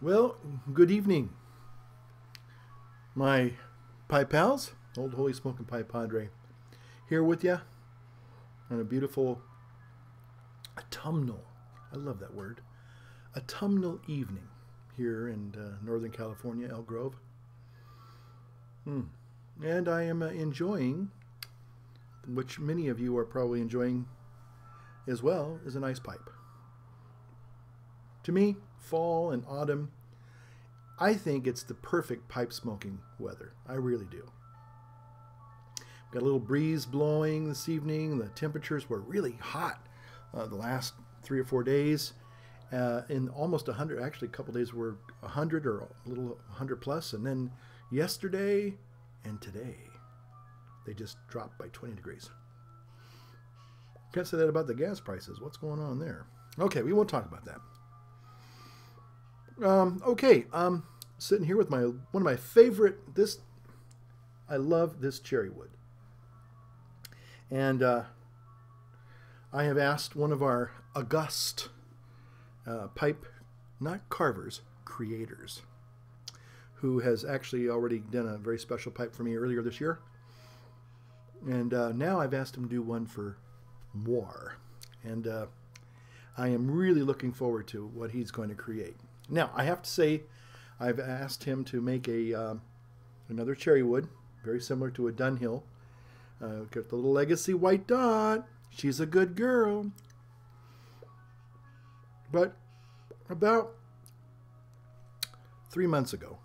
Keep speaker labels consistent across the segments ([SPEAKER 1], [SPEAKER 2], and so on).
[SPEAKER 1] Well, good evening, my pipe pals. Old Holy Smoking Pipe Padre here with you on a beautiful autumnal, I love that word, autumnal evening here in Northern California, El Grove. And I am enjoying, which many of you are probably enjoying as well, is a nice pipe. To me, fall and autumn, I think it's the perfect pipe smoking weather. I really do. Got a little breeze blowing this evening. The temperatures were really hot the last 3 or 4 days. In almost 100, actually a couple days were 100 or a little 100 plus. And then yesterday and today, they just dropped by 20 degrees. Can't say that about the gas prices. What's going on there? Okay, we won't talk about that. Sitting here with one of my favorite, I love this cherry wood. And I have asked one of our august pipe, not carvers, creators, who has actually already done a very special pipe for me earlier this year. And now I've asked him to do one for more. And I am really looking forward to what he's going to create. Now, I have to say, I've asked him to make another cherry wood, very similar to a Dunhill. Got the little legacy white dot. She's a good girl. But about 3 months ago,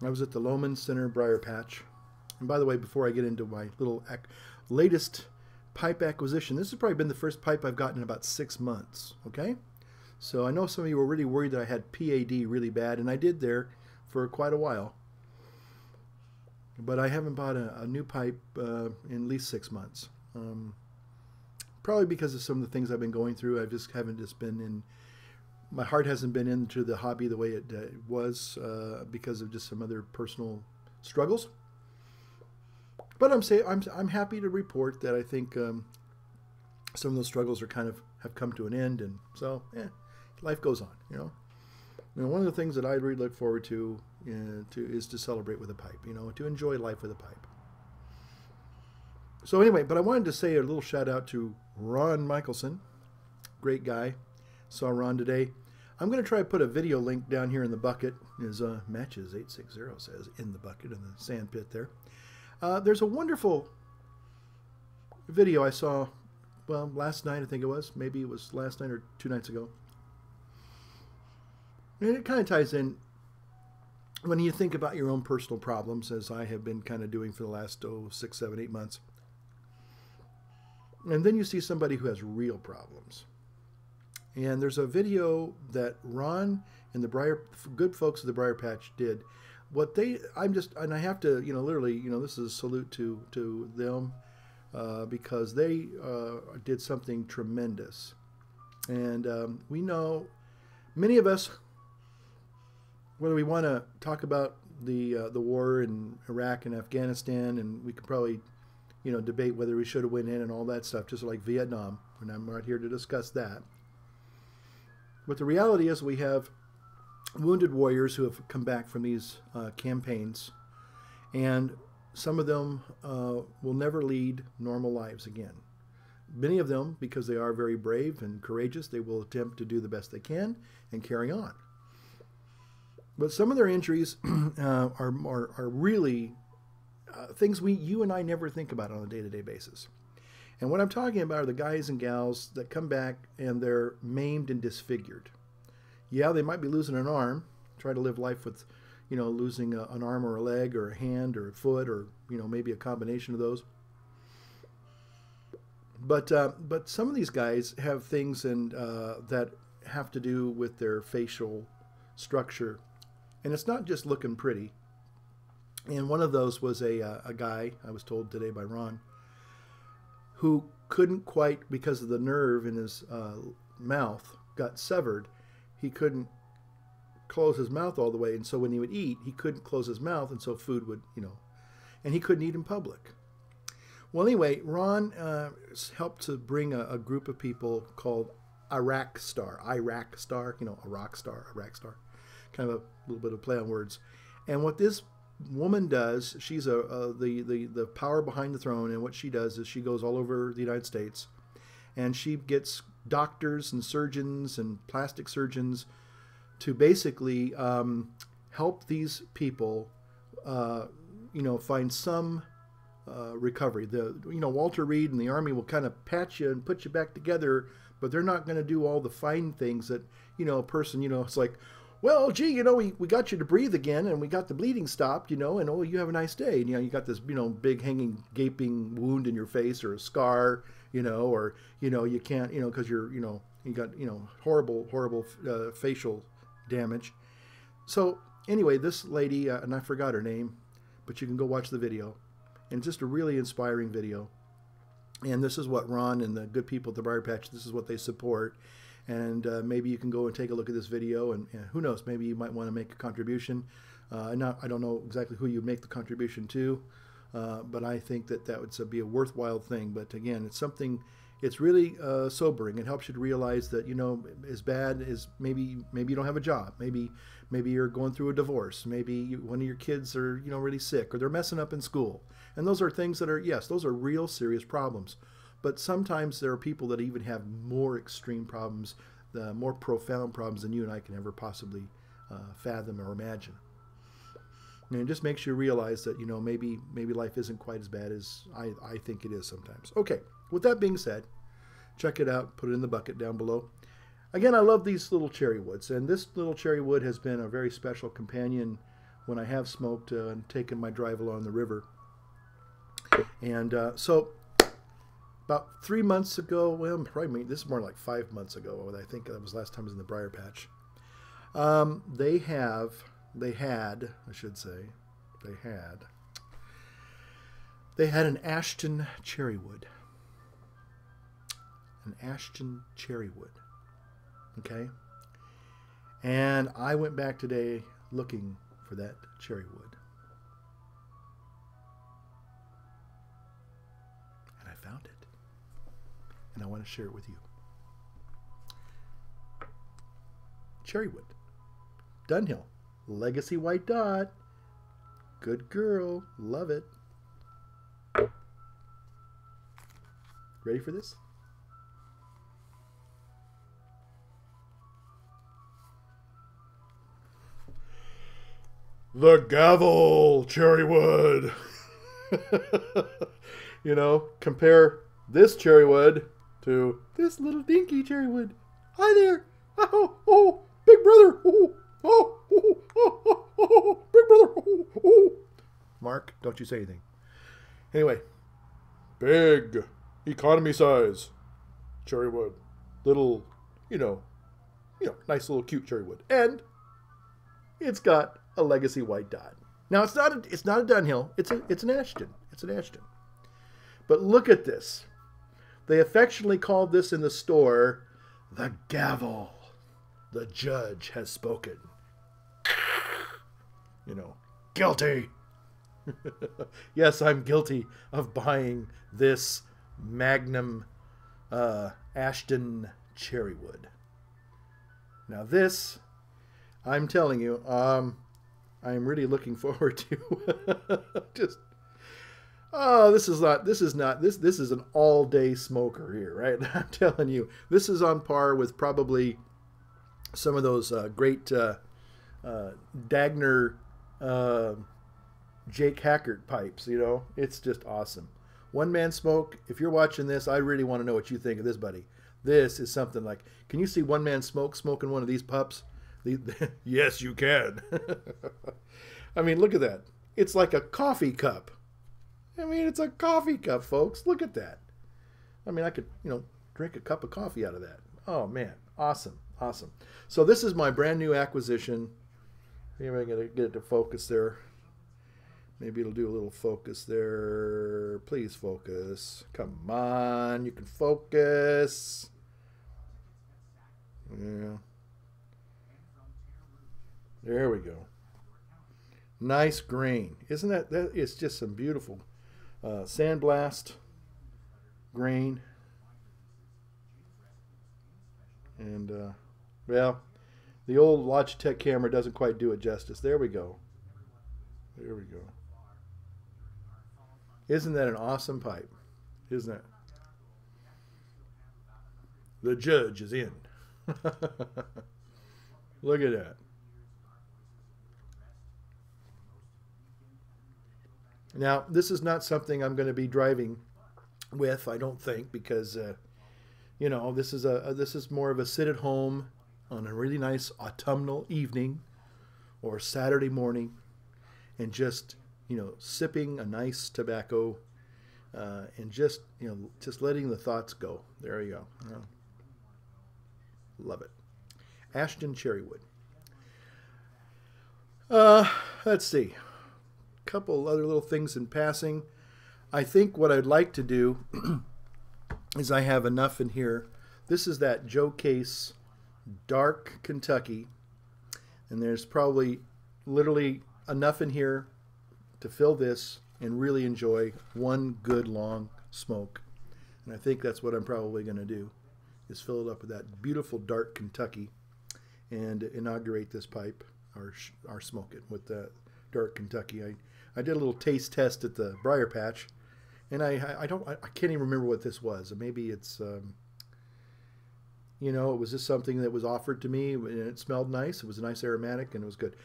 [SPEAKER 1] I was at the Loman Center Briar Patch. And by the way, before I get into my little latest pipe acquisition, this has probably been the first pipe I've gotten in about 6 months, okay? So I know some of you were really worried that I had PAD really bad, and I did there for quite a while. But I haven't bought a new pipe in at least 6 months. Probably because of some of the things I've been going through. I just haven't been in, my heart hasn't been into the hobby the way it was because of just some other personal struggles. But I'm happy to report that I think some of those struggles are have come to an end, and so life goes on, you know. And one of the things that I really look forward to is to celebrate with a pipe, you know, to enjoy life with a pipe. So anyway, but I wanted to say a little shout out to Ron Michelson, great guy. Saw Ron today. I'm going to try to put a video link down here in the bucket, as Matches 860 says, in the bucket in the sand pit there. There's a wonderful video I saw, well, last night I think it was. Maybe it was last night or 2 nights ago. And it kind of ties in when you think about your own personal problems, as I have been kind of doing for the last 6, 7, 8 months. And then you see somebody who has real problems. And there's a video that Ron and the good folks of the Briar Patch did. And I have to, you know, literally, you know, this is a salute to them because they did something tremendous. And we know, many of us, whether we want to talk about the war in Iraq and Afghanistan, and we could probably, you know, debate whether we should have went in and all that stuff, just like Vietnam, and I'm not here to discuss that. But the reality is we have wounded warriors who have come back from these campaigns, and some of them will never lead normal lives again. Many of them, because they are very brave and courageous, they will attempt to do the best they can and carry on. But some of their injuries are really things you and I never think about on a day-to-day basis. And what I'm talking about are the guys and gals that come back and they're maimed and disfigured. Yeah, they might be losing an arm, try to live life with, you know, losing an arm or a leg or a hand or a foot or, you know, maybe a combination of those. But some of these guys have things that have to do with their facial structure. And it's not just looking pretty. And one of those was a guy, I was told today by Ron, who couldn't quite, because of the nerve in his mouth got severed, he couldn't close his mouth all the way. And so when he would eat, he couldn't close his mouth, and so food would, you know, and he couldn't eat in public. Well, anyway, Ron helped to bring a group of people called Iraq Star, you know, Iraq Star, kind of a little bit of play on words. And what this woman does, she's the power behind the throne, and what she does is she goes all over the United States, and she gets doctors and surgeons and plastic surgeons to basically help these people, you know, find some recovery. You know, Walter Reed and the Army will kind of patch you and put you back together, but they're not going to do all the fine things that, you know, a person, you know, it's like, well, gee, you know, we got you to breathe again, and we got the bleeding stopped, you know, and oh, you have a nice day. And, you know, you got this, you know, big hanging, gaping wound in your face, or a scar, you know, or, you know, you can't, you know, because you're, you know, you got, you know, horrible facial damage. So anyway, this lady, and I forgot her name, but you can go watch the video, and just a really inspiring video. And this is what Ron and the good people at the Briar Patch, this is what they support. And maybe you can go and take a look at this video, and who knows, maybe you might want to make a contribution. I don't know exactly who you make the contribution to, but I think that that would be a worthwhile thing. But again, it's something, it's really sobering. It helps you to realize that, you know, as bad as maybe you don't have a job, maybe you're going through a divorce, maybe one of your kids are, you know, really sick, or they're messing up in school. And those are things that are, yes, those are real serious problems. But sometimes there are people that even have more extreme problems, more profound problems than you and I can ever possibly fathom or imagine. And it just makes you realize that, you know, maybe life isn't quite as bad as I think it is sometimes. Okay, with that being said, check it out, put it in the bucket down below. Again, I love these little cherry woods, and this little cherry wood has been a very special companion when I have smoked and taken my drive along the river. And so about 3 months ago, well, probably this is more like 5 months ago, I think that was the last time I was in the Briar Patch. They had an Ashton cherry wood. An Ashton cherry wood. Okay? And I went back today looking for that cherry wood. And I found it. And I want to share it with you. Cherrywood. Dunhill. Legacy white dot. Good girl. Love it. Ready for this? The gavel cherrywood. You know, compare this cherrywood to this little dinky cherrywood. Hi there. Oh, oh, big brother. Oh, oh, oh, oh, oh, oh, big brother. Oh, oh. Mark, don't you say anything. Anyway, big economy size cherrywood. Little, you know, nice little cute cherrywood. And it's got a legacy white dot. Now it's not a Dunhill. It's an Ashton. It's an Ashton. But look at this. They affectionately called this in the store the gavel. The judge has spoken. You know, guilty. Yes, I'm guilty of buying this Magnum Ashton cherrywood. Now this, I'm telling you, I'm really looking forward to. Just, oh, this is an all-day smoker here, right? I'm telling you, this is on par with probably some of those great Dagner Jake Hackert pipes, you know. It's just awesome. One man smoke. If you're watching this, I really want to know what you think of this, buddy. This is something like, can you see one man smoking one of these pups? Yes, you can. I mean, look at that. It's like a coffee cup. I mean, it's a coffee cup, folks. Look at that. I mean, I could, you know, drink a cup of coffee out of that. Oh, man. Awesome. Awesome. So this is my brand new acquisition. Maybe I'm going to get it to focus there. Maybe it'll do a little focus there. Please focus. Come on. You can focus. Yeah. There we go. Nice grain. Isn't that it's just some beautiful sandblast. grain. And, well, the old Logitech camera doesn't quite do it justice. There we go. There we go. Isn't that an awesome pipe? Isn't it? The judge is in. Look at that. Now, this is not something I'm going to be driving with, I don't think, because you know, this is more of a sit at home on a really nice autumnal evening or Saturday morning, and just, you know, sipping a nice tobacco, and just, you know, just letting the thoughts go. There you go. Yeah. Love it. Ashton Cherrywood. Let's see. A couple other little things in passing. I think what I'd like to do is I have enough in here. This is that Joe Case Dark Kentucky, and there's probably literally enough in here to fill this and really enjoy one good long smoke. And I think that's what I'm probably going to do, is fill it up with that beautiful Dark Kentucky and inaugurate this pipe, or smoke it with that Dark Kentucky. I did a little taste test at the Briar Patch, and I can't even remember what this was. Maybe it's you know, it was just something that was offered to me, and it smelled nice. It was a nice aromatic, and it was good.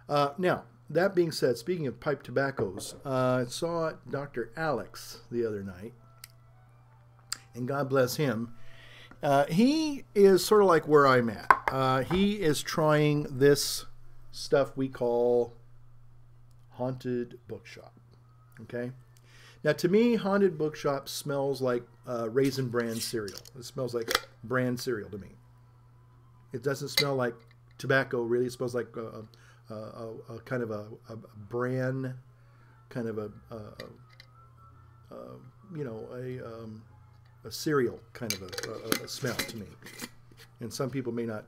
[SPEAKER 1] Now, that being said, speaking of pipe tobaccos, I saw Dr. Alex the other night, and God bless him. He is sort of like where I'm at. He is trying this stuff we call Haunted Bookshop. Okay? Now, to me, Haunted Bookshop smells like Raisin Bran cereal. It smells like bran cereal to me. It doesn't smell like tobacco, really. It smells like a kind of a bran, kind of you know, a cereal kind of a smell to me. And some people may not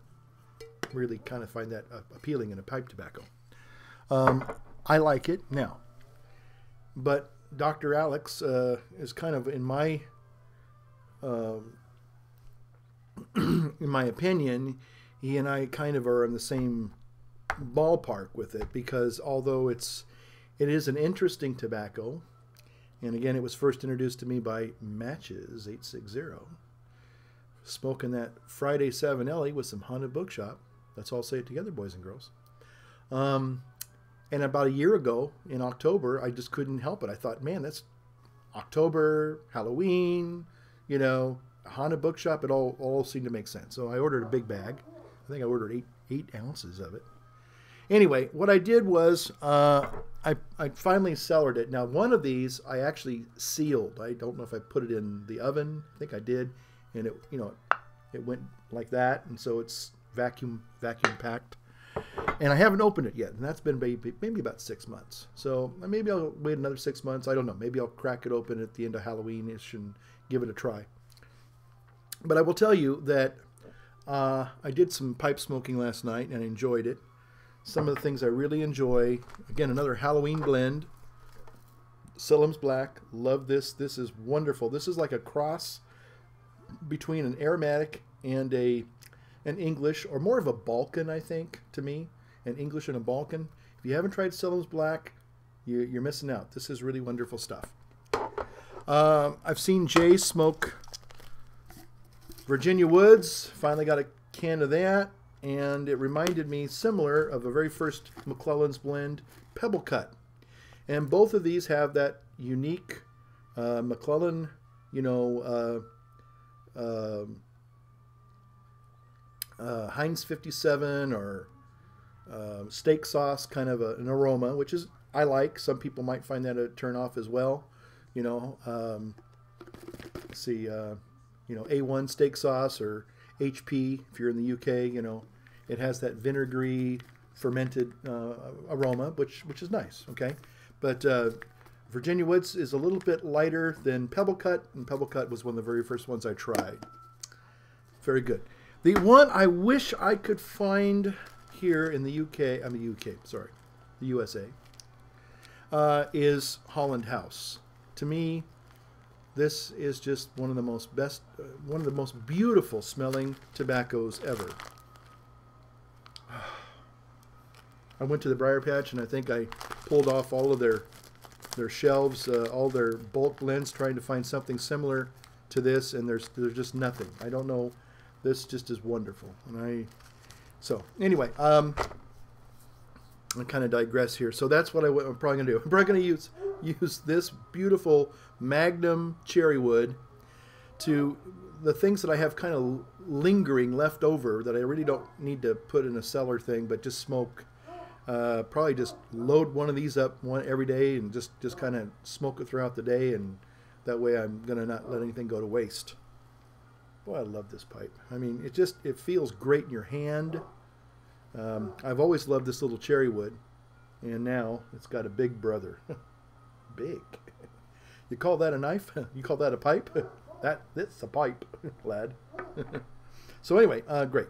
[SPEAKER 1] really kind of find that appealing in a pipe tobacco. I like it now, but Dr. Alex is kind of, in my opinion, he and I kind of are in the same ballpark with it, because although it is an interesting tobacco, and again, it was first introduced to me by Matches 860, smoking that Friday 7L with some Haunted Bookshop. Let's all say it together, boys and girls. And about a year ago, in October, I just couldn't help it. I thought, man, that's October, Halloween, you know, Haunted Bookshop. It all seemed to make sense. So I ordered a big bag. I think I ordered eight ounces of it. Anyway, what I did was I finally cellared it. Now, one of these I actually sealed. I don't know if I put it in the oven. I think I did. And it, you know, it went like that. And so it's vacuum packed. And I haven't opened it yet, and that's been maybe about 6 months. So maybe I'll wait another 6 months. I don't know. Maybe I'll crack it open at the end of Halloween-ish and give it a try. But I will tell you that I did some pipe smoking last night and enjoyed it. Some of the things I really enjoy, again, another Halloween blend. Salem's Black. Love this. This is wonderful. This is like a cross between an aromatic and an English, or more of a Balkan, I think, to me. An English and a Balkan. If you haven't tried Salem's Black, you're missing out. This is really wonderful stuff. I've seen Jay smoke Virginia Woods. Finally got a can of that, and it reminded me similar of a very first McClellan's blend, Pebble Cut. And both of these have that unique McClellan, you know, Heinz 57 or steak sauce kind of an aroma, which is I like. Some people might find that a turn off as well. You know, let's see, you know, A1 steak sauce or HP if you're in the UK. You know, it has that vinegary fermented aroma, which is nice. Okay, but Virginia Woods is a little bit lighter than Pebble Cut, and Pebble Cut was one of the very first ones I tried. Very good. The one I wish I could find here in the the USA, is Holland House. To me, This is just one of the most beautiful smelling tobaccos ever. I went to the Briar Patch and I think I pulled off all of their shelves, all their bulk blends, trying to find something similar to this, and there's just nothing. I don't know. This just is wonderful. So anyway, I kind of digress here. So that's what I'm probably going to do. I'm probably going to use this beautiful Magnum cherry wood to the things that I have kind of lingering left over that I really don't need to put in a cellar thing, but just smoke. Probably just load one of these up every day and just kind of smoke it throughout the day, and that way I'm going to not let anything go to waste. Boy, I love this pipe. I mean, it feels great in your hand. I've always loved this little cherry wood, and now it's got a big brother. Big. You call that a knife? You call that a pipe? That's a pipe, lad. So anyway, great.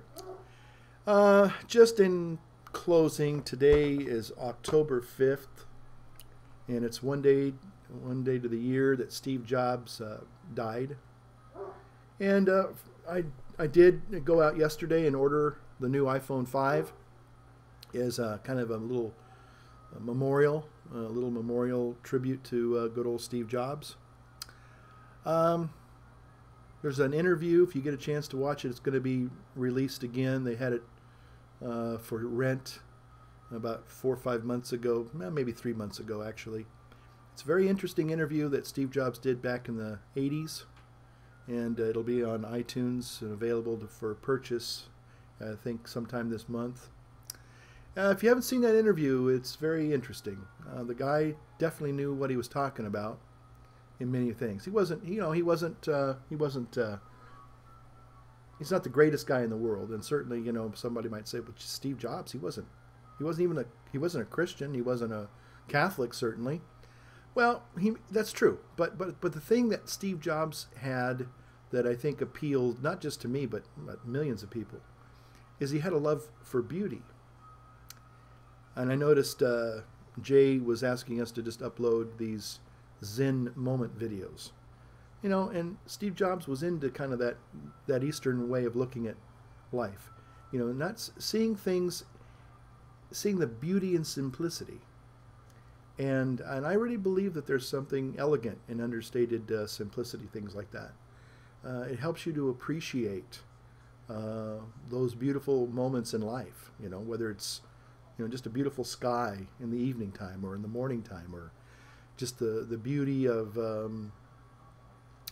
[SPEAKER 1] Just in closing, today is October 5th, and it's one day to the year that Steve Jobs died. And I did go out yesterday and order the new iPhone 5 as kind of a little memorial tribute to good old Steve Jobs. There's an interview. If you get a chance to watch it, it's going to be released again. They had it for rent about 4 or 5 months ago, maybe 3 months ago, actually. It's a very interesting interview that Steve Jobs did back in the 80s, and it'll be on iTunes and available for purchase, I think, sometime this month. If you haven't seen that interview, it's very interesting. The guy definitely knew what he was talking about in many things. He's not the greatest guy in the world, and certainly, somebody might say, but Steve Jobs, he wasn't a Christian, he wasn't a Catholic, certainly. Well, that's true, but the thing that Steve Jobs had that I think appealed not just to me but millions of people is he had a love for beauty. And I noticed Jay was asking us to just upload these Zen moment videos. And Steve Jobs was into kind of that Eastern way of looking at life. Not seeing things, seeing the beauty and simplicity. And I really believe that there's something elegant in understated simplicity, things like that. It helps you to appreciate those beautiful moments in life, whether it's just a beautiful sky in the evening time or in the morning time, or just the beauty of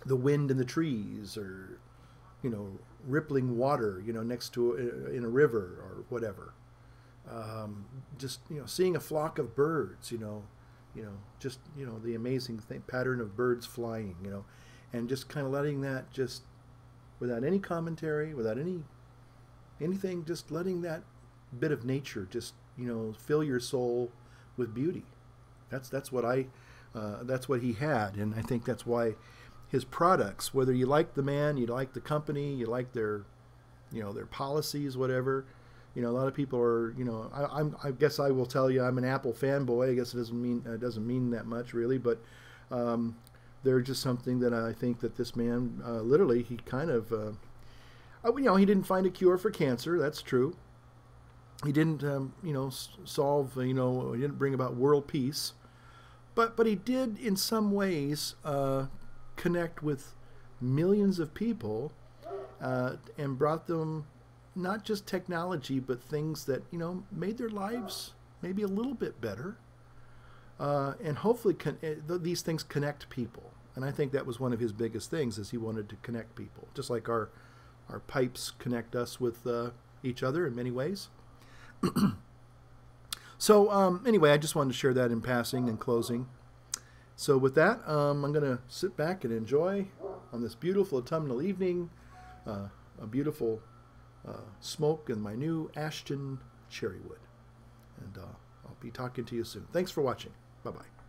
[SPEAKER 1] the wind in the trees, or rippling water next to in a river or whatever. Just seeing a flock of birds, just the amazing pattern of birds flying, and just kind of letting that, just without any commentary, without anything, just letting that bit of nature just fill your soul with beauty. That's what he had, and I think that's why his products, whether you like the man, you like the company, you like their policies, whatever. A lot of people are, I guess I will tell you I'm an Apple fanboy. I guess it doesn't mean that much really, but they're just something that I think that this man, literally, he kind of, he didn't find a cure for cancer. That's true. He didn't, solve, he didn't bring about world peace, but he did in some ways connect with millions of people and brought them not just technology, but things that, made their lives maybe a little bit better. And hopefully these things connect people. And I think that was one of his biggest things, is he wanted to connect people. Just like our pipes connect us with each other in many ways. So anyway, I just wanted to share that in passing and closing. So with that, I'm going to sit back and enjoy on this beautiful autumnal evening a beautiful smoke in my new Ashton cherry wood. And I'll be talking to you soon. Thanks for watching. Bye-bye.